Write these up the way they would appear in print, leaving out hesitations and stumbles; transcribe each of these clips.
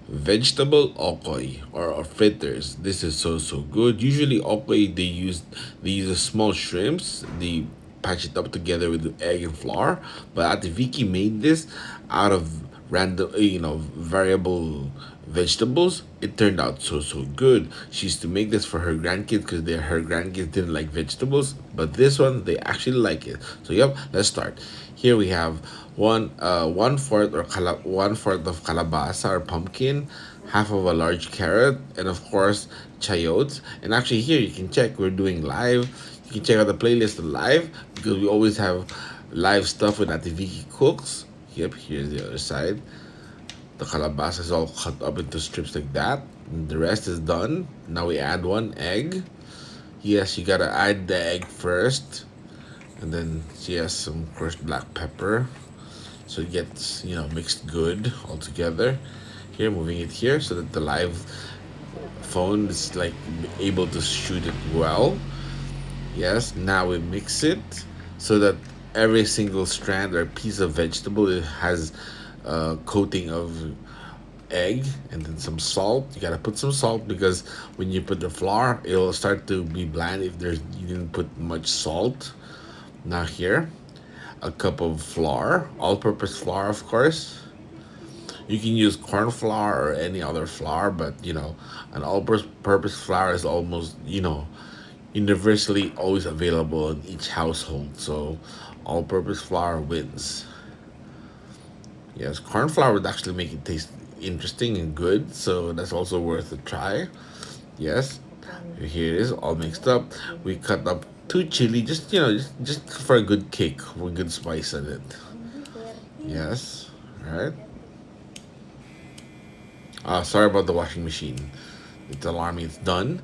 Vegetable okoy or fritters. This is so good. Usually okoy they use small shrimps. They patch it up together with the egg and flour. But Ate Vicky made this out of random, variable vegetables. It turned out so good. She used to make this for her grandkids because her grandkids didn't like vegetables, but this one they actually like it. So yep, let's start. Here we have one fourth of calabasa or pumpkin, half of a large carrot, and of course chayote. And actually here you can check we're doing live. You can check out the playlist live because we always have live stuff with Ativiki Cooks. Yep, here's the other side. The calabasa is all cut up into strips like that. And the rest is done. Now we add one egg. Yes, you gotta add the egg first. And then yes, some crushed black pepper. So it gets, mixed good all together. Here, moving it here so that the live phone is like able to shoot it well. Yes, now we mix it so that every single strand or piece of vegetable it has a coating of egg and then some salt. You gotta put some salt because when you put the flour, it'll start to be bland if you didn't put much salt. Now here, a cup of flour, all-purpose flour, of course. You can use corn flour or any other flour, but an all-purpose flour is almost universally always available in each household. So all-purpose flour wins. Yes, corn flour would actually make it taste interesting and good, so that's also worth a try. Yes, here it is, all mixed up. We cut up two chili, just for a good kick, with good spice in it. Yes, right. Sorry about the washing machine. It's alarming. It's done.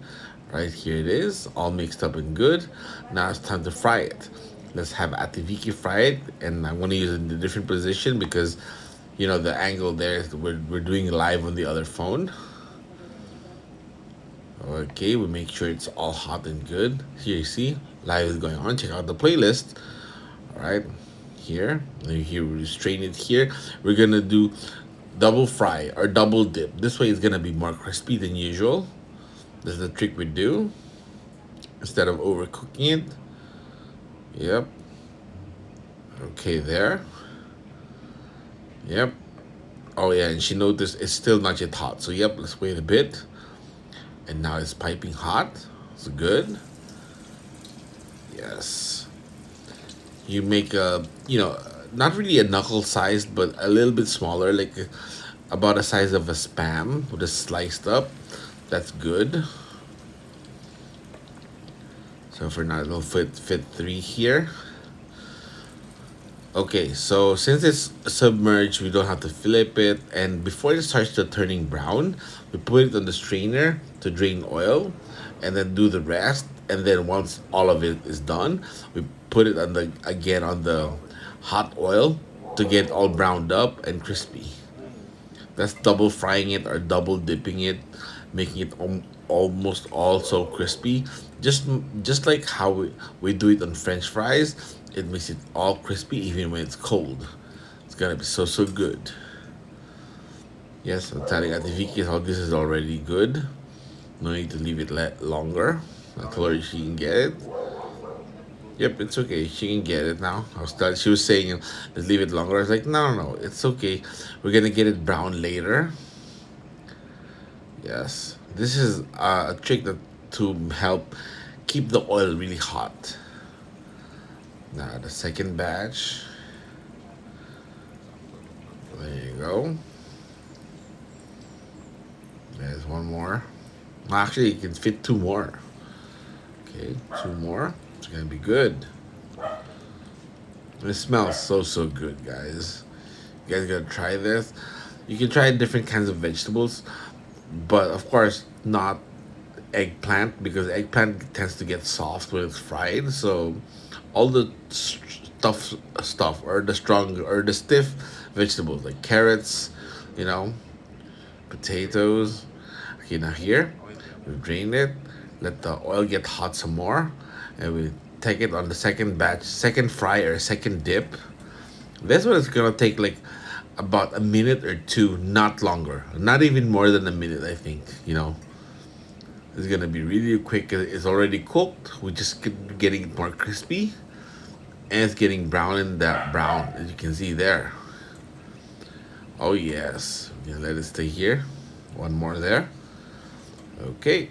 Right here it is, all mixed up and good. Now it's time to fry it. Let's have Ativiki fry it, and I want to use it in a different position because, the angle there is we're doing live on the other phone. Okay, we make sure it's all hot and good. Here you see, live is going on. Check out the playlist. All right, here, here we strain it here. We're gonna do double fry or double dip. This way it's gonna be more crispy than usual. This is the trick we do instead of overcooking it. Yep. Okay, there. Yep. Oh yeah, and she noticed it's still not yet hot. So yep, let's wait a bit. And now it's piping hot. It's good. Yes. You make not really a knuckle sized, but a little bit smaller, like about the size of a spam, with a sliced up. That's good. So for now, it'll fit three here. Okay, so since it's submerged, we don't have to flip it. And before it starts to turning brown, we put it on the strainer to drain oil, and then do the rest. And then once all of it is done, we put it on the hot oil to get all browned up and crispy. That's double frying it or double dipping it, making it almost all so crispy. Just like how we do it on French fries, it makes it all crispy even when it's cold. It's gonna be so good. Yes, I'm telling Ate Vicky how this is already good. No need to leave it longer. I told her she can get it. Yep, it's okay. She can get it now. She was saying, let's leave it longer. I was like, no, it's okay. We're gonna get it brown later. Yes, this is a trick to help keep the oil really hot. Now the second batch. There you go. There's one more. Well, actually, you can fit two more. Okay, two more. It's gonna be good. It smells so good, guys. You guys gotta try this. You can try different kinds of vegetables, but of course not eggplant because eggplant tends to get soft when it's fried. So all the stuff or the strong or the stiff vegetables like carrots, you know, potatoes. Okay, now here we've drained it. Let the oil get hot some more, and we take it on the second batch, second fry or second dip. This one is gonna take like about a minute or two, not longer. Not even more than a minute, I think. It's gonna be really quick. It's already cooked. We're just getting it more crispy, and it's getting brown in that brown, as you can see there. Oh yes, yeah, let it stay here. One more there. Okay.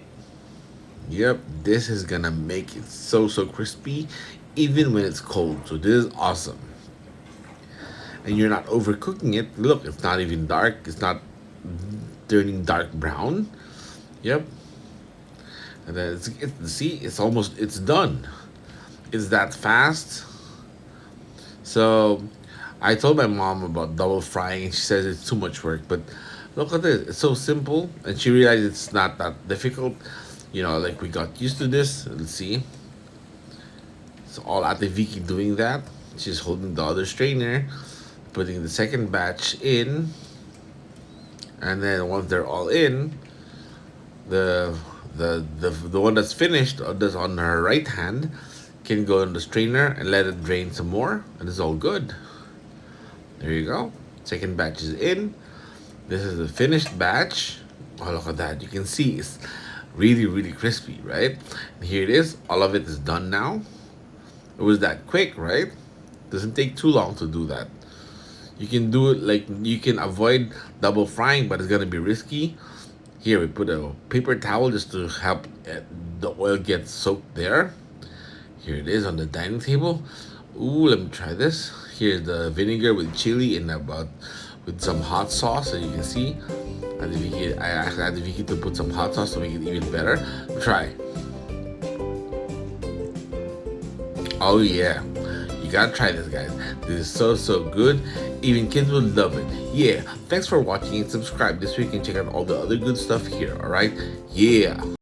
Yep, this is gonna make it so crispy, even when it's cold. So this is awesome. And you're not overcooking it. Look, it's not even dark. It's not turning dark brown. Yep. And then see, it's done. It's that fast. So I told my mom about double frying, and she says it's too much work. But look at this; it's so simple, and she realized it's not that difficult. Like we got used to this. Let's see. It's all Ate Vicky doing that. She's holding the other strainer, putting the second batch in, and then once they're all in, the the one that's finished, that's on her right hand, can go in the strainer and let it drain some more, and it's all good. There you go. Second batch is in. This is the finished batch. Oh, look at that. You can see it's really crispy, right? And here it is. All of it is done now. It was that quick, right? Doesn't take too long to do that. You can do it like you can avoid double frying, but it's gonna be risky. Here we put a paper towel just to help the oil get soaked there. Here it is on the dining table. Ooh, let me try this. Here's the vinegar with chili and with some hot sauce, as you can see. I asked Auntie Vicky to put some hot sauce to make it even better. Try. Oh yeah, you gotta try this, guys. This is so good. Even kids will love it. Yeah. Thanks for watching and subscribe this week and check out all the other good stuff here. All right. Yeah.